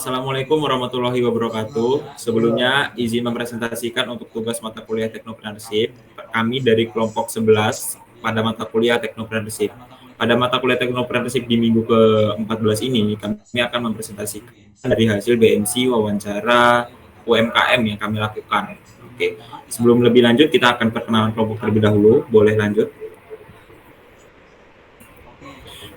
Assalamualaikum warahmatullahi wabarakatuh. Sebelumnya izin mempresentasikan untuk tugas mata kuliah Teknopreneurship kami dari kelompok 11 pada mata kuliah Teknopreneurship. Pada mata kuliah Teknopreneurship di minggu ke-14 ini kami akan mempresentasikan dari hasil BMC wawancara UMKM yang kami lakukan. Oke. Sebelum lebih lanjut kita akan perkenalan kelompok terlebih dahulu. Boleh lanjut?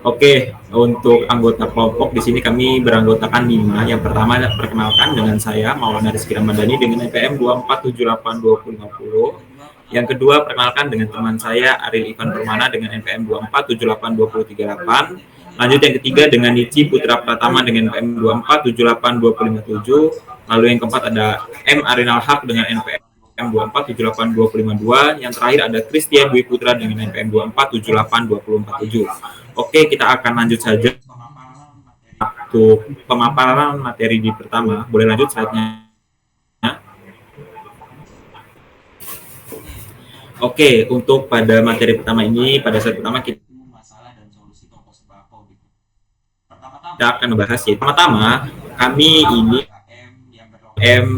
Oke, untuk anggota kelompok di sini kami beranggotakan 5. Yang pertama perkenalkan dengan saya Maulana Rizky Ramadhani dengan NPM 24782050. Yang kedua perkenalkan dengan teman saya Ariel Ivan Permana dengan NPM 24782038. Lanjut yang ketiga dengan Nici Putra Pratama dengan NPM 24782057. Lalu yang keempat ada M Arinal Haq dengan NPM 24782052. Yang terakhir ada Christian Dwi Putra dengan NPM 24782047. Oke, kita akan lanjut saja untuk pemaparan materi di pertama. Boleh lanjut slide-nya. Oke, untuk pada materi pertama ini, pada slide pertama kita akan membahas ya. Pertama, kami ini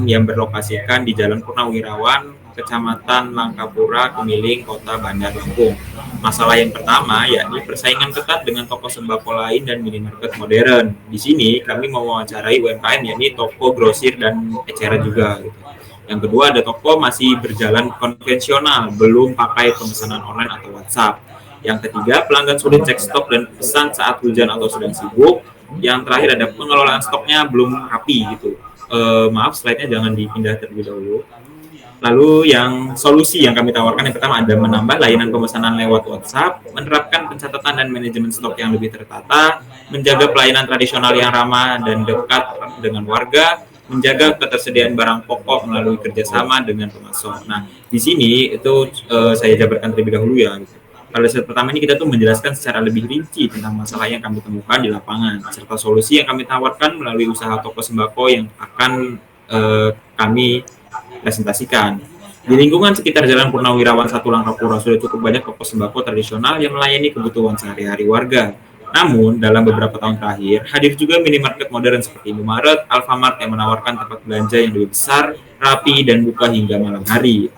yang berlokasikan di Jalan Purnawirawan, Kecamatan Langkapura, Kemiling, Kota Bandar Lampung. Masalah yang pertama yakni persaingan ketat dengan toko sembako lain dan minimarket modern. Di sini kami mewawancarai UMKM yakni toko grosir dan eceran juga. Gitu. Yang kedua ada toko masih berjalan konvensional, belum pakai pemesanan online atau WhatsApp. Yang ketiga pelanggan sulit cek stok dan pesan saat hujan atau sedang sibuk. Yang terakhir ada pengelolaan stoknya belum rapi gitu. Maaf, slide-nya jangan dipindah terlebih dahulu. Lalu yang solusi yang kami tawarkan yang pertama ada menambah layanan pemesanan lewat WhatsApp, menerapkan pencatatan dan manajemen stok yang lebih tertata, menjaga pelayanan tradisional yang ramah dan dekat dengan warga, menjaga ketersediaan barang pokok melalui kerjasama dengan pemasok. Nah, di sini itu saya jabarkan terlebih dahulu ya. Pada slide pertama ini kita tuh menjelaskan secara lebih rinci tentang masalah yang kami temukan di lapangan, serta solusi yang kami tawarkan melalui usaha toko sembako yang akan kami presentasikan. Di lingkungan sekitar Jalan Purnawirawan 1 Langkapura sudah cukup banyak toko sembako tradisional yang melayani kebutuhan sehari-hari warga. Namun, dalam beberapa tahun terakhir, hadir juga minimarket modern seperti Indomaret, Alfamart yang menawarkan tempat belanja yang lebih besar, rapi, dan buka hingga malam hari.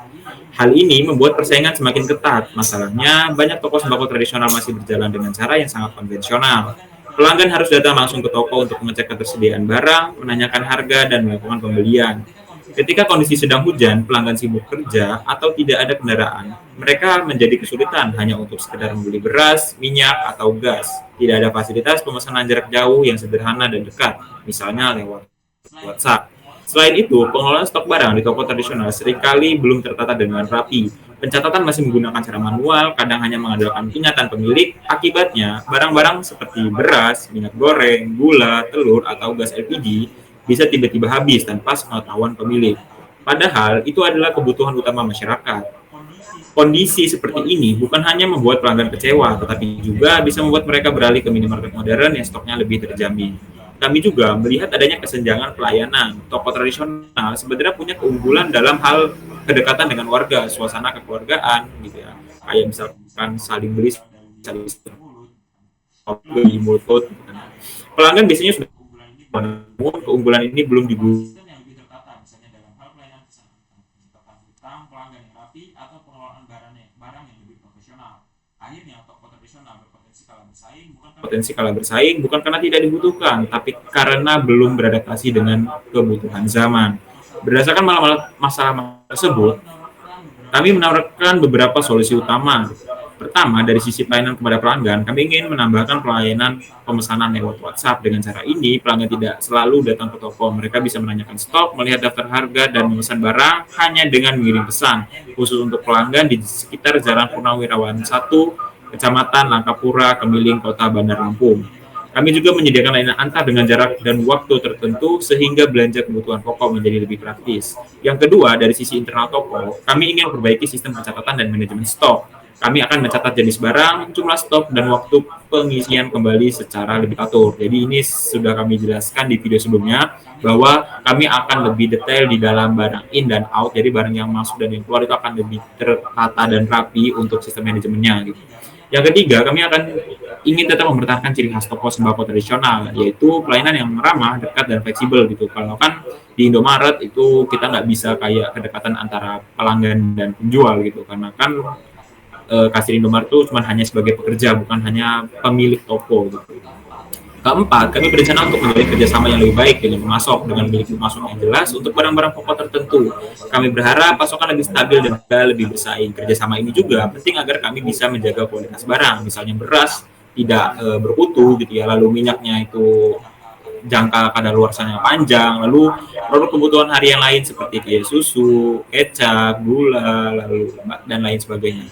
Hal ini membuat persaingan semakin ketat. Masalahnya, banyak toko sembako tradisional masih berjalan dengan cara yang sangat konvensional. Pelanggan harus datang langsung ke toko untuk mengecek ketersediaan barang, menanyakan harga, dan melakukan pembelian. Ketika kondisi sedang hujan, pelanggan sibuk kerja, atau tidak ada kendaraan, mereka menjadi kesulitan hanya untuk sekedar membeli beras, minyak, atau gas. Tidak ada fasilitas pemesanan jarak jauh yang sederhana dan dekat, misalnya lewat WhatsApp. Selain itu, pengelolaan stok barang di toko tradisional seringkali belum tertata dengan rapi. Pencatatan masih menggunakan cara manual, kadang hanya mengandalkan ingatan pemilik. Akibatnya, barang-barang seperti beras, minyak goreng, gula, telur, atau gas LPG bisa tiba-tiba habis tanpa sepengetahuan pemilik. Padahal, itu adalah kebutuhan utama masyarakat. Kondisi seperti ini bukan hanya membuat pelanggan kecewa, tetapi juga bisa membuat mereka beralih ke minimarket modern yang stoknya lebih terjamin. Kami juga melihat adanya kesenjangan pelayanan. Toko tradisional sebenarnya punya keunggulan dalam hal kedekatan dengan warga, suasana kekeluargaan, gitu ya. Kayak misalkan saling beli, saling beli mulut. Pelanggan biasanya sudah, namun keunggulan ini belum digunakan. Potensi kalah bersaing bukan karena tidak dibutuhkan, tapi karena belum beradaptasi dengan kebutuhan zaman. Berdasarkan masalah tersebut, kami menawarkan beberapa solusi utama. Pertama, dari sisi pelayanan kepada pelanggan, kami ingin menambahkan pelayanan pemesanan lewat WhatsApp. Dengan cara ini, pelanggan tidak selalu datang ke toko. Mereka bisa menanyakan stok, melihat daftar harga, dan memesan barang hanya dengan mengirim pesan. Khusus untuk pelanggan di sekitar Jalan Purnawirawan 1, Kecamatan Langkapura, Kemiling, Kota Bandar Lampung. Kami juga menyediakan layanan antar dengan jarak dan waktu tertentu sehingga belanja kebutuhan pokok menjadi lebih praktis. Yang kedua, dari sisi internal toko, kami ingin memperbaiki sistem pencatatan dan manajemen stok. Kami akan mencatat jenis barang, jumlah stok, dan waktu pengisian kembali secara lebih teratur. Jadi ini sudah kami jelaskan di video sebelumnya, bahwa kami akan lebih detail di dalam barang in dan out. Jadi barang yang masuk dan yang keluar itu akan lebih tertata dan rapi untuk sistem manajemennya. Gitu. Yang ketiga, kami akan ingin tetap mempertahankan ciri khas toko sembako tradisional, yaitu pelayanan yang ramah, dekat, dan fleksibel gitu. Kalau kan di Indomaret itu kita nggak bisa kayak kedekatan antara pelanggan dan penjual gitu, karena kan kasir Indomaret itu cuma hanya sebagai pekerja, bukan hanya pemilik toko gitu. Keempat, kami berencana untuk menjalin kerjasama yang lebih baik dengan pemasok, dengan memiliki pemasok yang jelas untuk barang-barang pokok tertentu. Kami berharap pasokan lebih stabil dan juga lebih bersaing. Kerjasama ini juga penting agar kami bisa menjaga kualitas barang, misalnya beras tidak berkutu gitu ya, lalu minyaknya itu jangka kadaluarsanya panjang, lalu produk kebutuhan harian lain seperti kayak susu, kecap, gula, lalu dan lain sebagainya.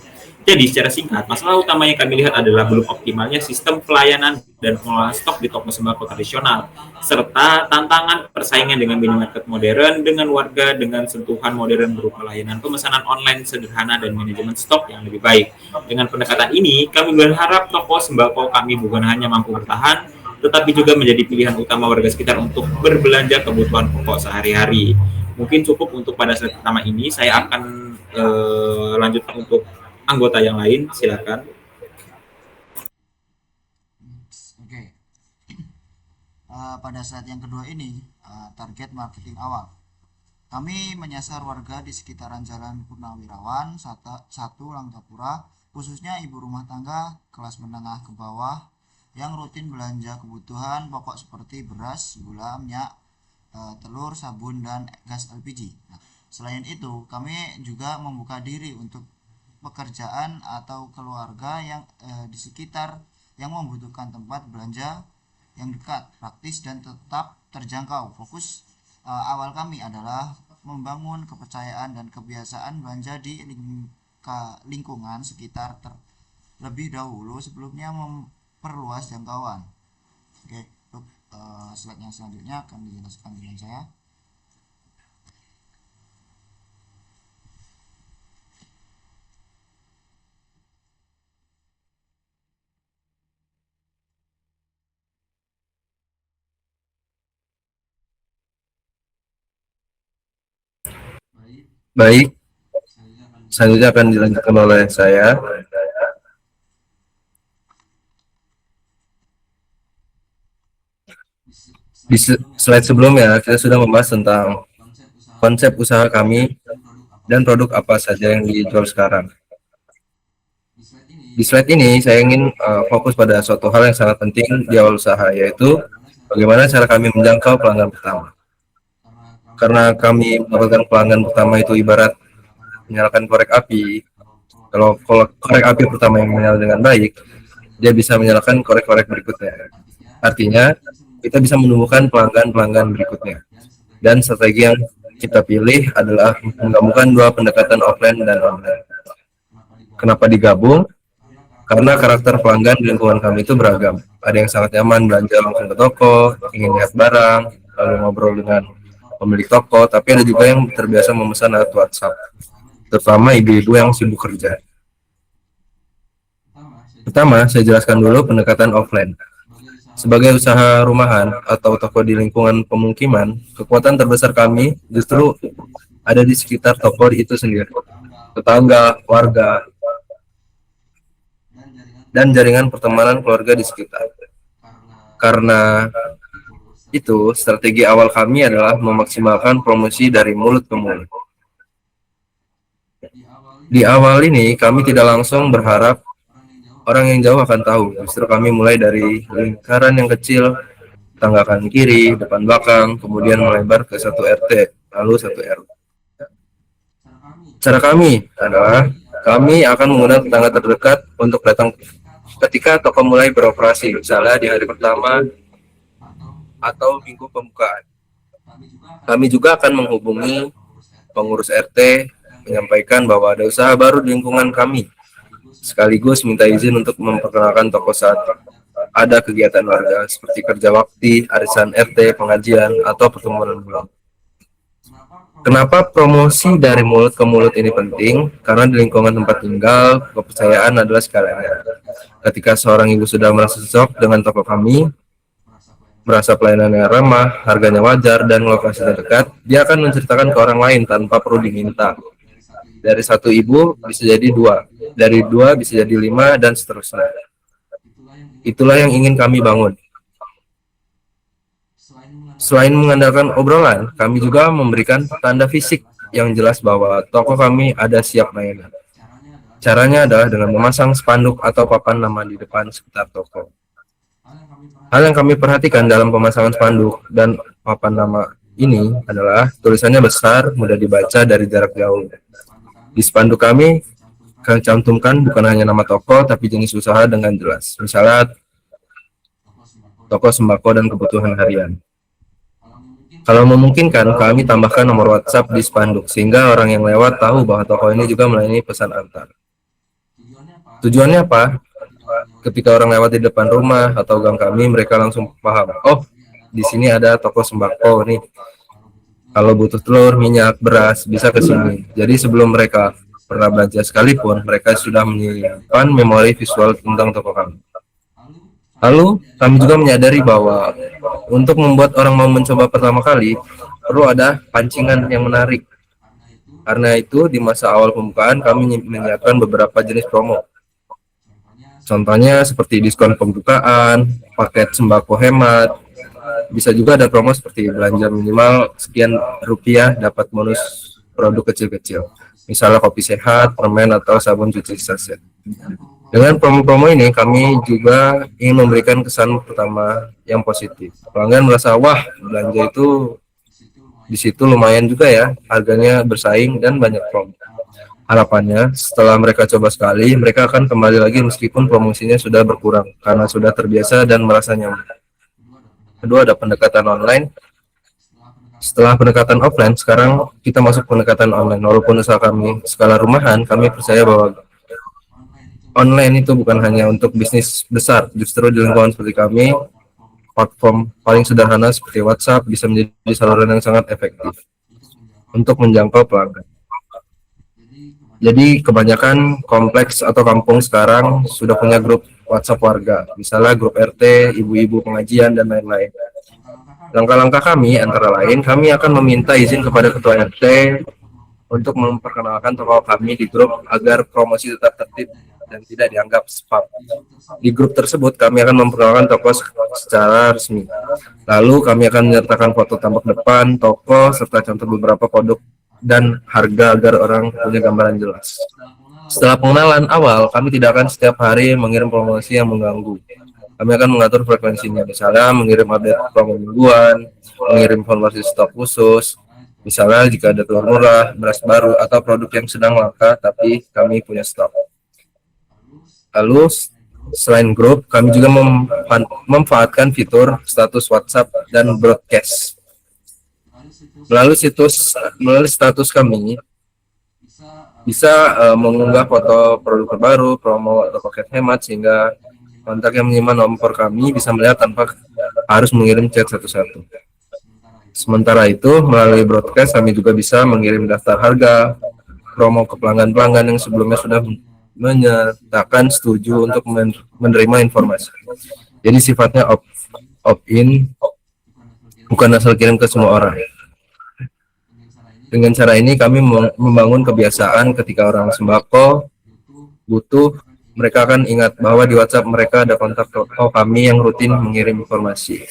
Jadi secara singkat, masalah utama yang kami lihat adalah belum optimalnya sistem pelayanan dan pengelolaan stok di toko sembako tradisional, serta tantangan persaingan dengan minimarket modern dengan warga dengan sentuhan modern berupa layanan pemesanan online sederhana dan manajemen stok yang lebih baik. Dengan pendekatan ini, kami berharap toko sembako kami bukan hanya mampu bertahan, tetapi juga menjadi pilihan utama warga sekitar untuk berbelanja kebutuhan pokok sehari-hari. Mungkin cukup untuk pada slide pertama ini. Saya akan lanjutkan untuk anggota yang lain, silakan. Oke. Pada saat yang kedua ini, target marketing awal. Kami menyasar warga di sekitaran Jalan Purnawirawan, 1 Langkapura, khususnya ibu rumah tangga kelas menengah ke bawah yang rutin belanja kebutuhan pokok seperti beras, gula, minyak, telur, sabun, dan gas LPG. Nah, selain itu, kami juga membuka diri untuk pekerjaan atau keluarga yang di sekitar yang membutuhkan tempat belanja yang dekat, praktis, dan tetap terjangkau. Fokus awal kami adalah membangun kepercayaan dan kebiasaan belanja di lingkungan sekitar terlebih dahulu sebelumnya memperluas jangkauan. Oke, untuk slide yang selanjutnya akan dijelaskan dengan saya. Baik, selanjutnya akan dilanjutkan oleh saya. Di slide sebelumnya, kita sudah membahas tentang konsep usaha kami dan produk apa saja yang dijual sekarang. Di slide ini, saya ingin fokus pada suatu hal yang sangat penting di awal usaha, yaitu bagaimana cara kami menjangkau pelanggan pertama. Karena kami mendapatkan pelanggan pertama itu ibarat menyalakan korek api. Kalau korek api pertama yang menyala dengan baik, dia bisa menyalakan korek-korek berikutnya. Artinya, kita bisa menumbuhkan pelanggan-pelanggan berikutnya. Dan strategi yang kita pilih adalah menggabungkan dua pendekatan offline dan online. Kenapa digabung? Karena karakter pelanggan di lingkungan kami itu beragam. Ada yang sangat nyaman belanja langsung ke toko, ingin lihat barang, lalu ngobrol dengan pemilik toko, tapi ada juga yang terbiasa memesan lewat WhatsApp, terutama ibu-ibu yang sibuk kerja. Pertama, saya jelaskan dulu pendekatan offline. Sebagai usaha rumahan atau toko di lingkungan pemukiman, kekuatan terbesar kami justru ada di sekitar toko itu sendiri. Tetangga, warga, dan jaringan pertemanan keluarga di sekitar. Karena itu, strategi awal kami adalah memaksimalkan promosi dari mulut ke mulut. Di awal ini, kami tidak langsung berharap orang yang jauh akan tahu. Justru kami mulai dari lingkaran yang kecil, tangga kanan kiri, depan belakang, kemudian melebar ke satu RT, lalu satu RW. Cara kami adalah kami akan menggunakan tetangga terdekat untuk datang ketika toko mulai beroperasi, misalnya di hari pertama atau minggu pembukaan. Kami juga akan menghubungi pengurus RT, menyampaikan bahwa ada usaha baru di lingkungan kami, sekaligus minta izin untuk memperkenalkan toko saat ada kegiatan warga seperti kerja bakti, arisan RT, pengajian, atau pertemuan bulan. Kenapa promosi dari mulut ke mulut ini penting? Karena di lingkungan tempat tinggal, kepercayaan adalah segalanya. Ketika seorang ibu sudah merasa cocok dengan toko kami, merasa pelayanannya ramah, harganya wajar, dan lokasinya dekat, dia akan menceritakan ke orang lain tanpa perlu diminta. Dari satu ibu bisa jadi dua, dari dua bisa jadi lima, dan seterusnya. Itulah yang ingin kami bangun. Selain mengandalkan obrolan, kami juga memberikan tanda fisik yang jelas bahwa toko kami ada siap layanan. Caranya adalah dengan memasang spanduk atau papan nama di depan sekitar toko. Hal yang kami perhatikan dalam pemasangan spanduk dan papan nama ini adalah tulisannya besar, mudah dibaca dari jarak jauh. Di spanduk kami cantumkan bukan hanya nama toko, tapi jenis usaha dengan jelas. Misalnya, toko sembako dan kebutuhan harian. Kalau memungkinkan, kami tambahkan nomor WhatsApp di spanduk, sehingga orang yang lewat tahu bahwa toko ini juga melayani pesan antar. Tujuannya apa? Ketika orang lewat di depan rumah atau gang kami, mereka langsung paham, oh, di sini ada toko sembako nih. Kalau butuh telur, minyak, beras, bisa ke sini. Jadi sebelum mereka pernah belanja sekalipun, mereka sudah menyimpan memori visual tentang toko kami. Lalu, kami juga menyadari bahwa untuk membuat orang mau mencoba pertama kali, perlu ada pancingan yang menarik. Karena itu, di masa awal pembukaan, kami menyiapkan beberapa jenis promo. Contohnya seperti diskon pembukaan, paket sembako hemat, bisa juga ada promo seperti belanja minimal sekian rupiah dapat bonus produk kecil-kecil. Misalnya kopi sehat, permen, atau sabun cuci saset. Dengan promo-promo ini, kami juga ingin memberikan kesan pertama yang positif. Pelanggan merasa, wah, belanja itu di situ lumayan juga ya, harganya bersaing dan banyak promo. Harapannya, setelah mereka coba sekali, mereka akan kembali lagi meskipun promosinya sudah berkurang, karena sudah terbiasa dan merasa nyaman. Kedua, ada pendekatan online. Setelah pendekatan offline, sekarang kita masuk pendekatan online. Walaupun usaha kami skala rumahan, kami percaya bahwa online itu bukan hanya untuk bisnis besar. Justru di lingkungan seperti kami, platform paling sederhana seperti WhatsApp bisa menjadi saluran yang sangat efektif untuk menjangkau pelanggan. Jadi kebanyakan kompleks atau kampung sekarang sudah punya grup WhatsApp warga, misalnya grup RT, ibu-ibu pengajian, dan lain-lain. Langkah-langkah kami antara lain, kami akan meminta izin kepada ketua RT untuk memperkenalkan toko kami di grup agar promosi tetap tertib dan tidak dianggap spam. Di grup tersebut kami akan memperkenalkan toko secara resmi. Lalu kami akan menyertakan foto tampak depan toko serta contoh beberapa produk dan harga agar orang punya gambaran jelas. Setelah pengenalan awal, kami tidak akan setiap hari mengirim promosi yang mengganggu. Kami akan mengatur frekuensinya, misalnya mengirim update promo mingguan, mengirim informasi stok khusus, misalnya jika ada telur murah, beras baru, atau produk yang sedang langka tapi kami punya stok. Lalu, selain grup, kami juga memanfaatkan fitur status WhatsApp dan broadcast. Melalui status kami bisa mengunggah foto produk terbaru, promo atau paket hemat sehingga kontak yang menyimpan nomor kami bisa melihat tanpa harus mengirim chat satu-satu. Sementara itu, melalui broadcast kami juga bisa mengirim daftar harga, promo ke pelanggan-pelanggan yang sebelumnya sudah menyatakan setuju untuk menerima informasi. Jadi sifatnya opt-in, bukan asal kirim ke semua orang. Dengan cara ini kami membangun kebiasaan ketika orang sembako butuh, mereka akan ingat bahwa di WhatsApp mereka ada kontak toko kami yang rutin mengirim informasi.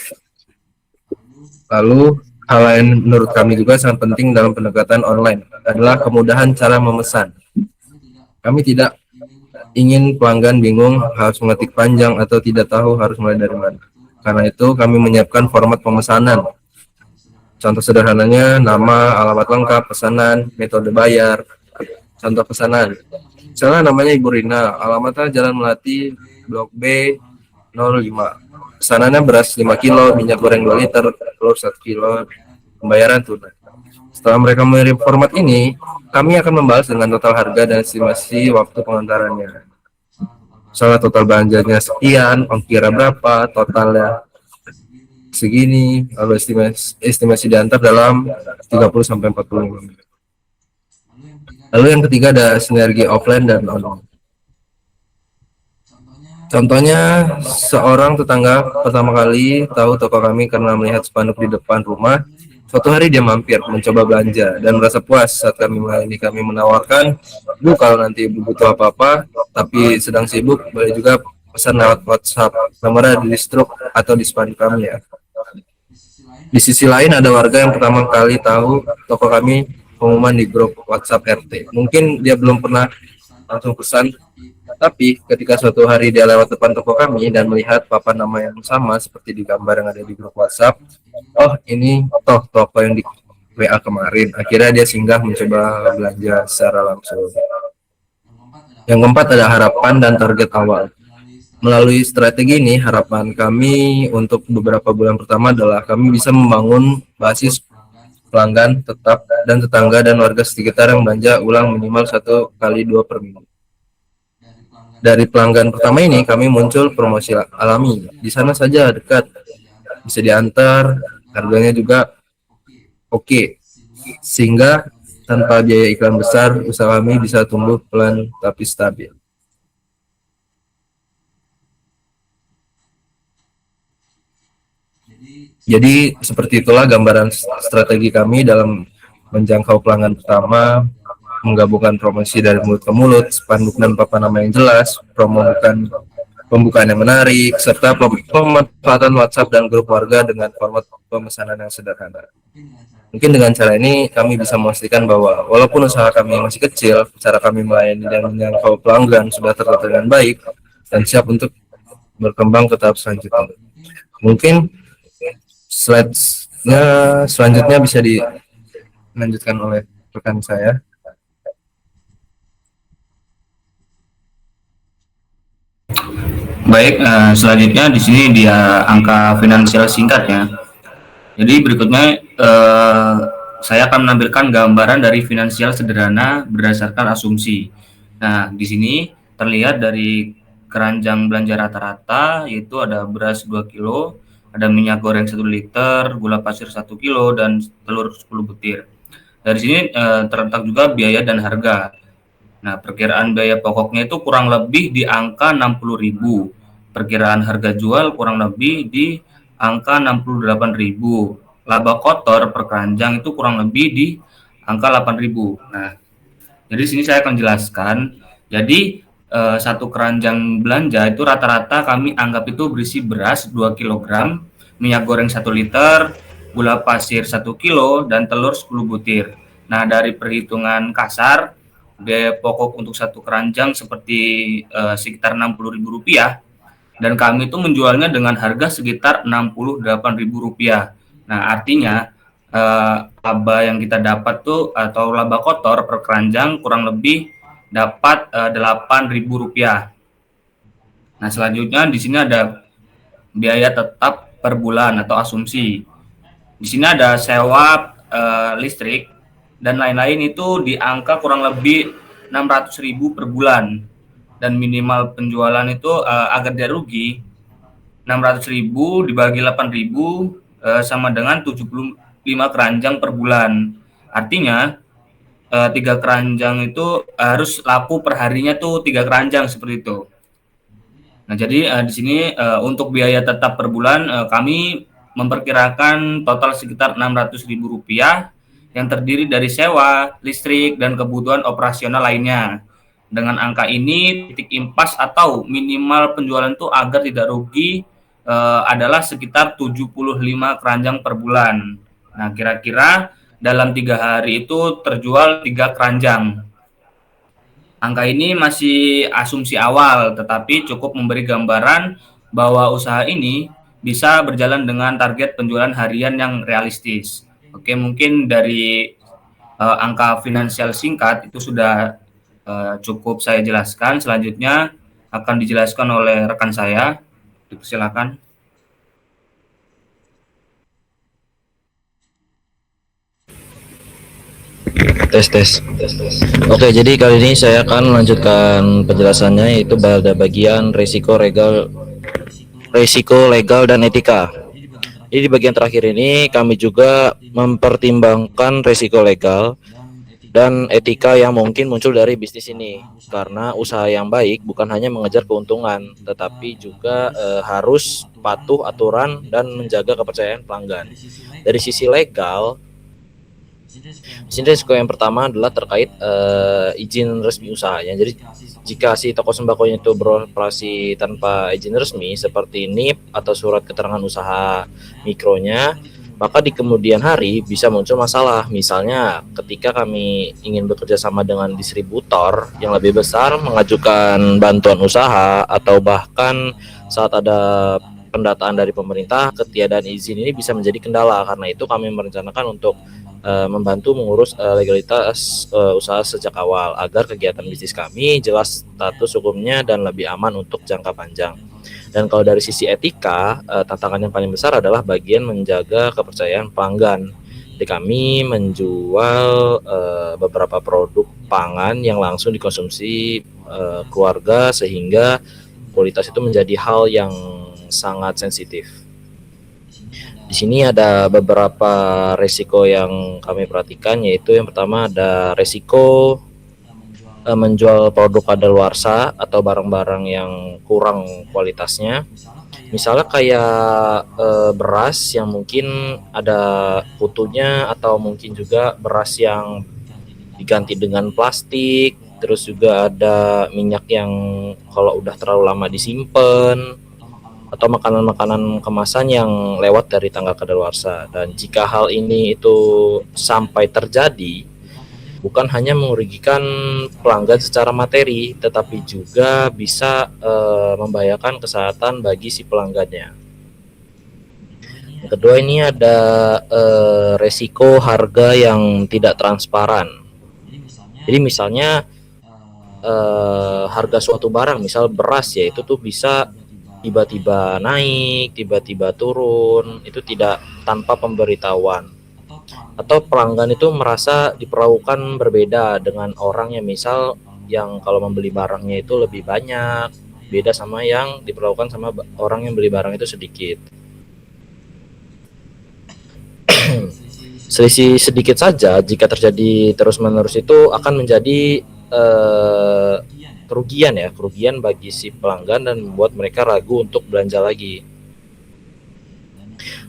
Lalu, hal lain menurut kami juga sangat penting dalam pendekatan online adalah kemudahan cara memesan. Kami tidak ingin pelanggan bingung harus mengetik panjang atau tidak tahu harus mulai dari mana. Karena itu, kami menyiapkan format pemesanan. Contoh sederhananya, nama, alamat lengkap, pesanan, metode bayar. Contoh pesanan. Misalnya namanya Ibu Rina, alamatnya Jalan Melati, Blok B 05. Pesanannya beras 5 kilo, minyak goreng 2 liter, telur 1 kilo, pembayaran tunai. Setelah mereka mengirim format ini, kami akan membalas dengan total harga dan estimasi waktu pengantarannya. Misalnya total belanjanya sekian, ongkirnya berapa, totalnya segini, lalu estimasi diantar dalam 30-45 menit. Lalu yang ketiga ada sinergi offline dan online. Contohnya, seorang tetangga pertama kali tahu toko kami karena melihat spanduk di depan rumah, Suatu hari dia mampir mencoba belanja dan merasa puas saat kami melayani. Kami menawarkan, Bu, kalau nanti Ibu butuh apa-apa tapi sedang sibuk, boleh juga pesan lewat WhatsApp. Nomornya di struk atau di spanduk kami ya. Di sisi lain ada warga yang pertama kali tahu toko kami pengumuman di grup WhatsApp RT. Mungkin dia belum pernah langsung pesan, tapi ketika suatu hari dia lewat depan toko kami dan melihat papan nama yang sama seperti di gambar yang ada di grup WhatsApp, oh ini toh toko yang di WA kemarin. Akhirnya dia singgah mencoba belanja secara langsung. Yang keempat ada harapan dan target awal. Melalui strategi ini, harapan kami untuk beberapa bulan pertama adalah kami bisa membangun basis pelanggan tetap dan tetangga dan warga sekitar yang belanja ulang minimal 1 kali 2 per minggu. Dari pelanggan pertama ini, kami muncul promosi alami. Di sana saja dekat, bisa diantar, harganya juga oke. Sehingga tanpa biaya iklan besar, usaha kami bisa tumbuh pelan tapi stabil. Jadi seperti itulah gambaran strategi kami dalam menjangkau pelanggan pertama, menggabungkan promosi dari mulut ke mulut, spanduk dan papan nama yang jelas, promo bukan pembukaan yang menarik, serta pemanfaatan WhatsApp dan grup warga dengan format pemesanan yang sederhana. Mungkin dengan cara ini kami bisa memastikan bahwa walaupun usaha kami masih kecil, cara kami melayani dan menjangkau pelanggan sudah tertata dengan baik dan siap untuk berkembang ke tahap selanjutnya. Mungkin slide-nya selanjutnya bisa dilanjutkan oleh rekan saya. Baik, selanjutnya di sini dia angka finansial singkatnya. Jadi berikutnya saya akan menampilkan gambaran dari finansial sederhana berdasarkan asumsi. Nah, di sini terlihat dari keranjang belanja rata-rata yaitu ada beras 2 kilo, ada minyak goreng 1 liter, gula pasir 1 kilo, dan telur 10 butir. Dari sini terletak juga biaya dan harga. Nah, perkiraan biaya pokoknya itu kurang lebih di angka 60.000. Perkiraan harga jual kurang lebih di angka 68.000. Laba kotor per keranjang itu kurang lebih di angka 8.000. Nah, jadi sini saya akan jelaskan. Jadi satu keranjang belanja itu rata-rata kami anggap itu berisi beras 2 kg, minyak goreng 1 liter, gula pasir 1 kilo, dan telur 10 butir. Nah, dari perhitungan kasar, biaya pokok untuk satu keranjang seperti sekitar Rp60.000, dan kami itu menjualnya dengan harga sekitar Rp68.000. Nah, artinya laba yang kita dapat tuh atau laba kotor per keranjang kurang lebih dapat Rp8.000. Nah, selanjutnya di sini ada biaya tetap per bulan atau asumsi. Di sini ada sewa listrik dan lain-lain itu di angka kurang lebih 600.000 per bulan, dan minimal penjualan itu agar tidak rugi 600.000 dibagi 8.000 sama dengan 75 keranjang per bulan. Artinya 3 keranjang itu harus laku per harinya tuh 3 keranjang seperti itu. Nah, jadi di sini untuk biaya tetap per bulan kami memperkirakan total sekitar Rp600.000 yang terdiri dari sewa, listrik, dan kebutuhan operasional lainnya. Dengan angka ini, titik impas atau minimal penjualan itu agar tidak rugi adalah sekitar 75 keranjang per bulan. Nah, kira-kira dalam 3 hari itu terjual 3 keranjang. Angka ini masih asumsi awal, tetapi cukup memberi gambaran bahwa usaha ini bisa berjalan dengan target penjualan harian yang realistis. Oke, mungkin dari angka finansial singkat itu sudah cukup saya jelaskan. Selanjutnya akan dijelaskan oleh rekan saya. Silakan. Tes. Oke, jadi kali ini saya akan melanjutkan penjelasannya, yaitu pada bagian risiko legal dan etika. Jadi di bagian terakhir ini kami juga mempertimbangkan risiko legal dan etika yang mungkin muncul dari bisnis ini, karena usaha yang baik bukan hanya mengejar keuntungan, tetapi juga harus patuh aturan dan menjaga kepercayaan pelanggan. Dari sisi legal, di sini risiko yang pertama adalah terkait izin resmi usahanya. Jadi jika si toko sembakonya itu beroperasi tanpa izin resmi seperti NIP atau surat keterangan usaha mikronya, maka di kemudian hari bisa muncul masalah. Misalnya ketika kami ingin bekerja sama dengan distributor yang lebih besar, mengajukan bantuan usaha, atau bahkan saat ada pendataan dari pemerintah, ketiadaan izin ini bisa menjadi kendala. Karena itu kami merencanakan untuk membantu mengurus legalitas usaha sejak awal agar kegiatan bisnis kami jelas status hukumnya dan lebih aman untuk jangka panjang. Dan kalau dari sisi etika, tantangan yang paling besar adalah bagian menjaga kepercayaan pelanggan. Jadi kami menjual beberapa produk pangan yang langsung dikonsumsi keluarga, sehingga kualitas itu menjadi hal yang sangat sensitif. Di sini ada beberapa resiko yang kami perhatikan, yaitu yang pertama ada resiko menjual produk kadaluarsa atau barang-barang yang kurang kualitasnya. Misalnya kayak beras yang mungkin ada kutunya, atau mungkin juga beras yang diganti dengan plastik. Terus juga ada minyak yang kalau udah terlalu lama disimpan, atau makanan-makanan kemasan yang lewat dari tanggal kadaluarsa. Dan jika hal ini itu sampai terjadi, bukan hanya merugikan pelanggan secara materi, tetapi juga bisa membahayakan kesehatan bagi si pelanggannya. Yang kedua, ini ada resiko harga yang tidak transparan. Jadi misalnya harga suatu barang, misal beras ya, itu tuh bisa tiba-tiba naik, tiba-tiba turun, itu tidak tanpa pemberitahuan. Atau pelanggan itu merasa diperlakukan berbeda dengan orang yang misal yang kalau membeli barangnya itu lebih banyak, beda sama yang diperlakukan sama orang yang beli barang itu sedikit. Selisih sedikit saja jika terjadi terus-menerus itu akan menjadi kerugian bagi si pelanggan dan membuat mereka ragu untuk belanja lagi.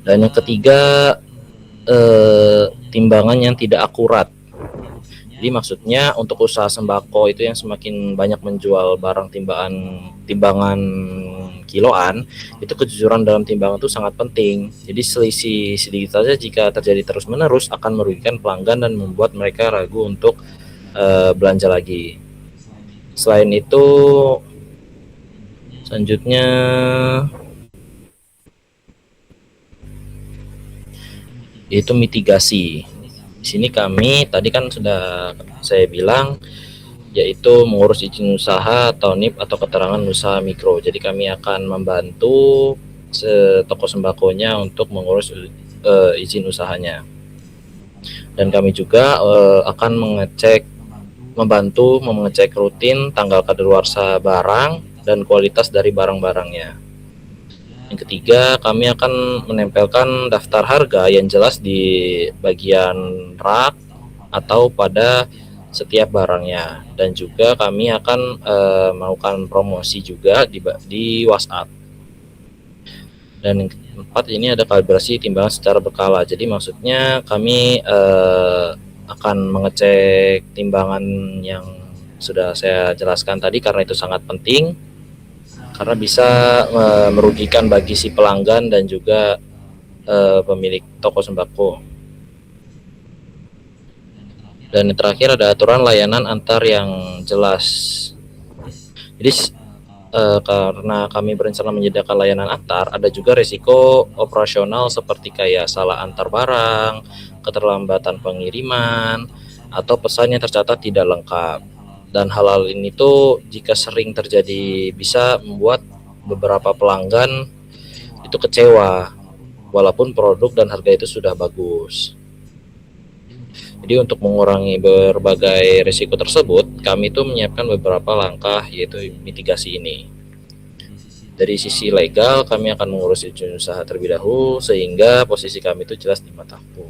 Dan yang ketiga, timbangan yang tidak akurat. Jadi maksudnya untuk usaha sembako itu yang semakin banyak menjual barang timbangan kiloan, itu kejujuran dalam timbangan itu sangat penting. Jadi selisih sedikit saja jika terjadi terus-menerus akan merugikan pelanggan dan membuat mereka ragu untuk belanja lagi. Selain itu, selanjutnya itu mitigasi. Di sini kami tadi kan sudah saya bilang, yaitu mengurus izin usaha atau NIP atau keterangan usaha mikro. Jadi kami akan membantu toko sembakonya untuk mengurus izin usahanya. Dan kami juga akan membantu mengecek rutin tanggal kadaluarsa barang dan kualitas dari barang-barangnya. Yang ketiga, kami akan menempelkan daftar harga yang jelas di bagian rak atau pada setiap barangnya, dan juga kami akan melakukan promosi juga di WhatsApp. Dan yang keempat, ini ada kalibrasi timbangan secara berkala. Jadi maksudnya kami akan mengecek timbangan yang sudah saya jelaskan tadi, karena itu sangat penting, karena bisa merugikan bagi si pelanggan dan juga pemilik toko sembako. Dan yang terakhir ada aturan layanan antar yang jelas. Jadi karena kami berencana menyediakan layanan antar, ada juga risiko operasional seperti kayak salah antar barang, keterlambatan pengiriman, atau pesan yang tercatat tidak lengkap. Dan hal-hal ini tuh jika sering terjadi bisa membuat beberapa pelanggan itu kecewa walaupun produk dan harga itu sudah bagus. Jadi untuk mengurangi berbagai risiko tersebut, kami itu menyiapkan beberapa langkah, yaitu mitigasi ini. Dari sisi legal, kami akan mengurus izin usaha terlebih dahulu sehingga posisi kami itu jelas di mata hukum.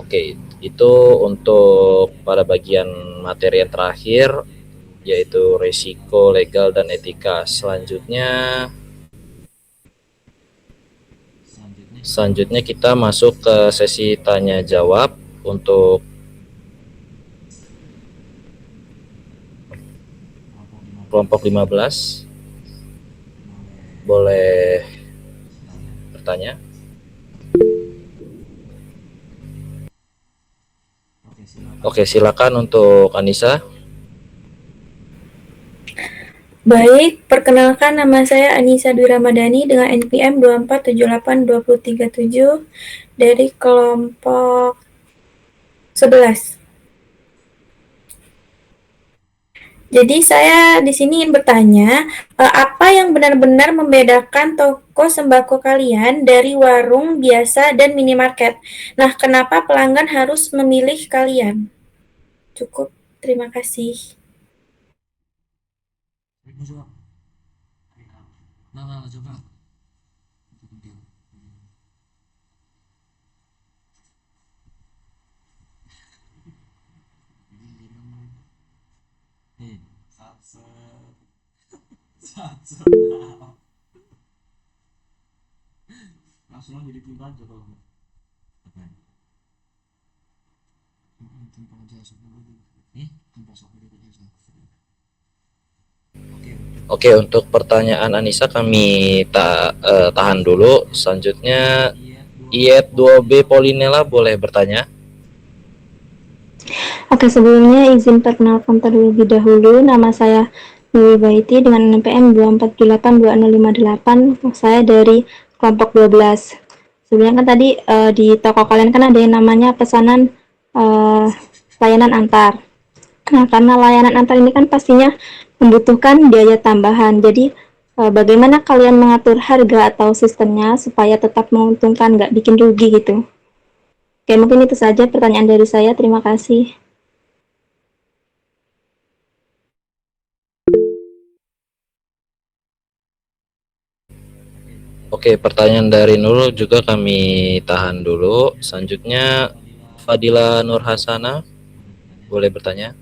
Oke, itu untuk pada bagian materi yang terakhir. yaitu resiko, legal, dan etika. Selanjutnya kita masuk ke sesi tanya jawab untuk kelompok 15. Boleh bertanya. Oke, silakan untuk Anissa. Baik, perkenalkan nama saya Anissa Dwi Ramadhani dengan NPM 2478237 dari kelompok 11. Jadi saya di sini ingin bertanya, apa yang benar-benar membedakan toko sembako kalian dari warung biasa dan minimarket? Nah, kenapa pelanggan harus memilih kalian? Cukup, terima kasih. Oke, untuk pertanyaan Anissa kami tahan dulu. Selanjutnya IET2B Polinella boleh bertanya. Oke, sebelumnya izin perkenalkan terlebih dahulu. Nama saya Dewi Baiti dengan NPM 2482058. Saya dari kelompok 12. Sebenarnya kan tadi di toko kalian kan ada yang namanya pesanan layanan antar. Nah, karena layanan antar ini kan pastinya membutuhkan biaya tambahan. Jadi, bagaimana kalian mengatur harga atau sistemnya supaya tetap menguntungkan, nggak bikin rugi gitu? Oke, mungkin itu saja pertanyaan dari saya. Terima kasih. Oke, pertanyaan dari Nurul juga kami tahan dulu. Selanjutnya Fadila Nur Hasana boleh bertanya.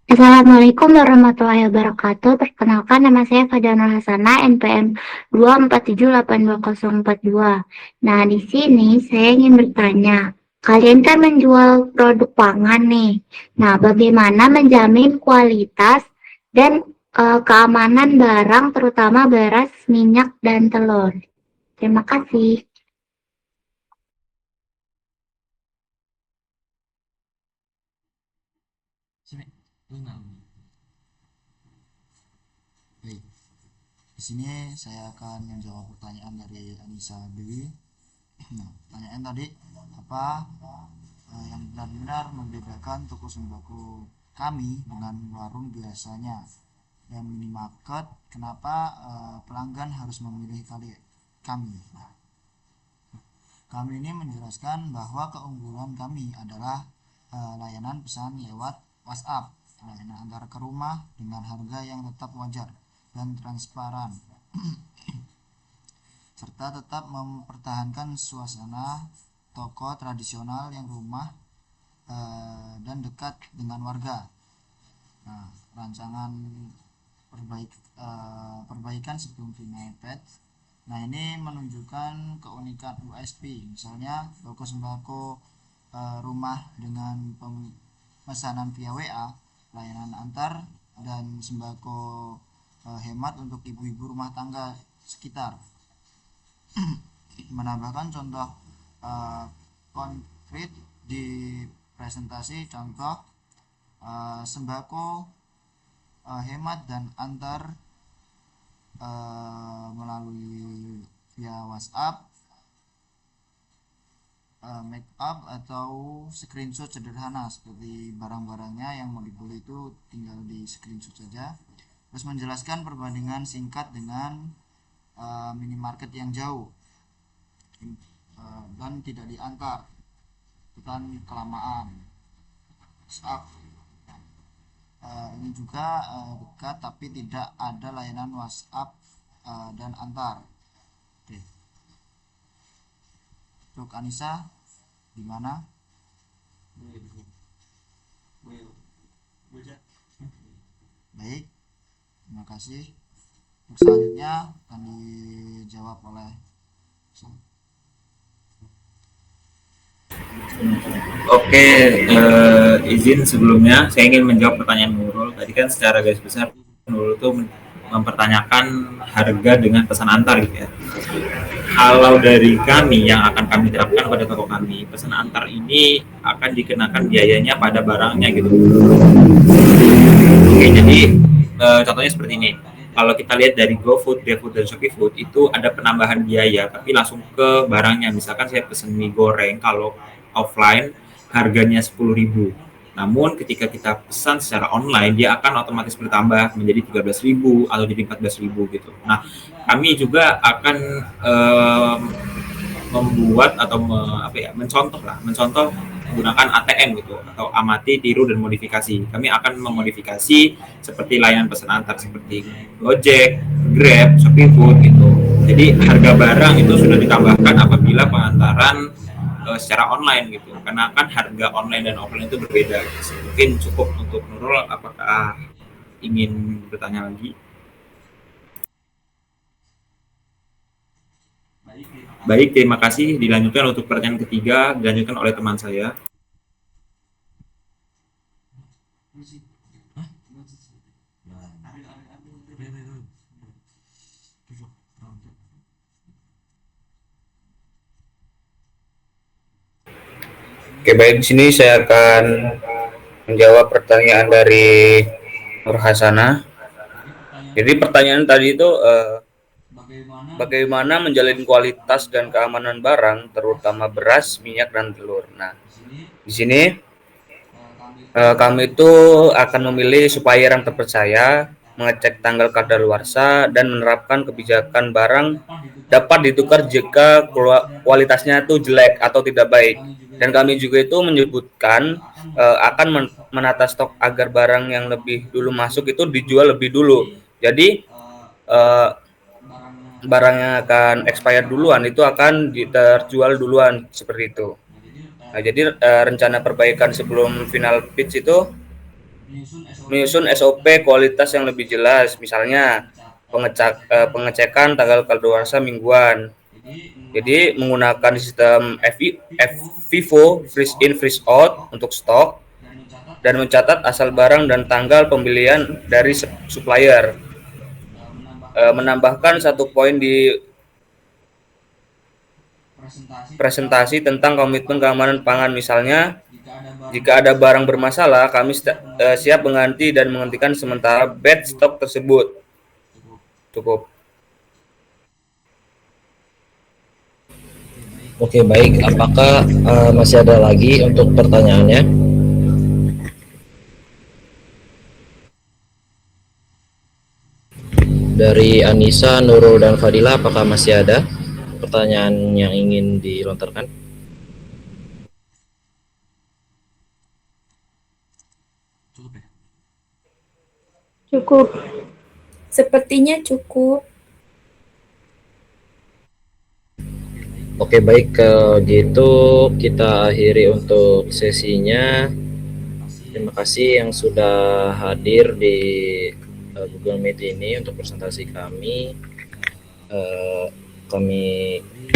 Assalamualaikum warahmatullahi wabarakatuh. Perkenalkan nama saya Fadila Nur Hasana, NPM 247824042. Nah, di sini saya ingin bertanya, kalian kan menjual produk pangan nih. Nah, bagaimana menjamin kualitas dan keamanan barang, terutama beras, minyak, dan telur? Terima kasih. Baik, di sini saya akan menjawab pertanyaan dari Anissa Dewi. Nah, pertanyaan tadi apa yang benar-benar membedakan toko sembako kami dengan warung biasanya dan minimarket? Kenapa pelanggan harus memilih kami? Kami ini menjelaskan bahwa keunggulan kami adalah layanan pesan lewat WhatsApp, layanan antar ke rumah dengan harga yang tetap wajar dan transparan, serta tetap mempertahankan suasana toko tradisional yang rumah dan dekat dengan warga. Nah, rancangan perbaikan sebelum final patch. Nah, ini menunjukkan keunikan USP, misalnya toko sembako rumah dengan pemesanan via WA, layanan antar, dan sembako hemat untuk ibu-ibu rumah tangga sekitar. Menambahkan contoh konkret di presentasi, contoh sembako hemat dan antar melalui via WhatsApp, make up atau screenshot sederhana seperti barang-barangnya yang mau dibeli itu tinggal di screenshot saja. Terus menjelaskan perbandingan singkat dengan minimarket yang jauh dan tidak diantar, bukan kelamaan. Ini juga dekat tapi tidak ada layanan WhatsApp dan antar. Oke. Untuk Anissa gimana? Baik, terima kasih. Untuk selanjutnya akan dijawab oleh Oke, izin sebelumnya saya ingin menjawab pertanyaan Nurul. Tadi kan secara garis besar Nurul itu mempertanyakan harga dengan pesan antar gitu ya. Kalau dari kami yang akan kami terapkan pada toko kami, pesan antar ini akan dikenakan biayanya pada barangnya gitu. Oke, jadi contohnya seperti ini. Kalau kita lihat dari GoFood, GrabFood, dan ShopeeFood itu ada penambahan biaya, tapi langsung ke barangnya. Misalkan saya pesen mie goreng, kalau offline harganya 10.000. Namun ketika kita pesan secara online, dia akan otomatis bertambah menjadi 13.000 atau jadi 14.000 gitu. Nah, kami juga akan membuat atau mencontoh menggunakan ATM gitu, atau amati, tiru, dan modifikasi. Kami akan memodifikasi seperti layanan pesan antar seperti Gojek, Grab, ShopeeFood gitu. Jadi harga barang itu sudah ditambahkan apabila pengantaran secara online gitu, karena kan harga online dan offline itu berbeda. Mungkin cukup untuk Nurul. Apakah ingin bertanya lagi? Baik, terima kasih. Dilanjutkan untuk pertanyaan ketiga, dilanjutkan oleh teman saya. Oke, baik, di sini saya akan menjawab pertanyaan dari Nur Hasanah. Jadi pertanyaan tadi itu bagaimana menjalin kualitas dan keamanan barang, terutama beras, minyak, dan telur. Nah, di sini kami itu akan memilih supplier yang terpercaya, mengecek tanggal kadaluarsa, dan menerapkan kebijakan barang dapat ditukar jika kualitasnya itu jelek atau tidak baik. Dan kami juga itu menyebutkan akan menata stok agar barang yang lebih dulu masuk itu dijual lebih dulu. Jadi barang yang akan expired duluan itu akan terjual duluan, seperti itu. Nah, jadi rencana perbaikan sebelum final pitch itu menyusun SOP kualitas yang lebih jelas, misalnya pengecekan tanggal kadaluarsa mingguan. Jadi menggunakan sistem FIFO, freeze in freeze out untuk stok, dan mencatat asal barang dan tanggal pembelian dari supplier. Menambahkan satu poin di presentasi tentang komitmen keamanan pangan, misalnya jika ada barang bermasalah, kami siap mengganti dan menghentikan sementara batch stok tersebut. Cukup. Oke, baik. Apakah masih ada lagi untuk pertanyaannya? Dari Anissa, Nurul, dan Fadila, apakah masih ada pertanyaan yang ingin dilontarkan? Cukup. Sepertinya cukup. Oke, baik, kalau gitu kita akhiri untuk sesinya. Terima kasih yang sudah hadir di Google Meet ini untuk presentasi kami. Kami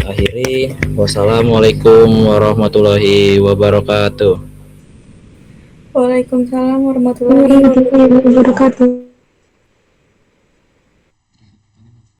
akhiri. Wassalamualaikum warahmatullahi wabarakatuh. Waalaikumsalam warahmatullahi wabarakatuh. Wabarakatuh.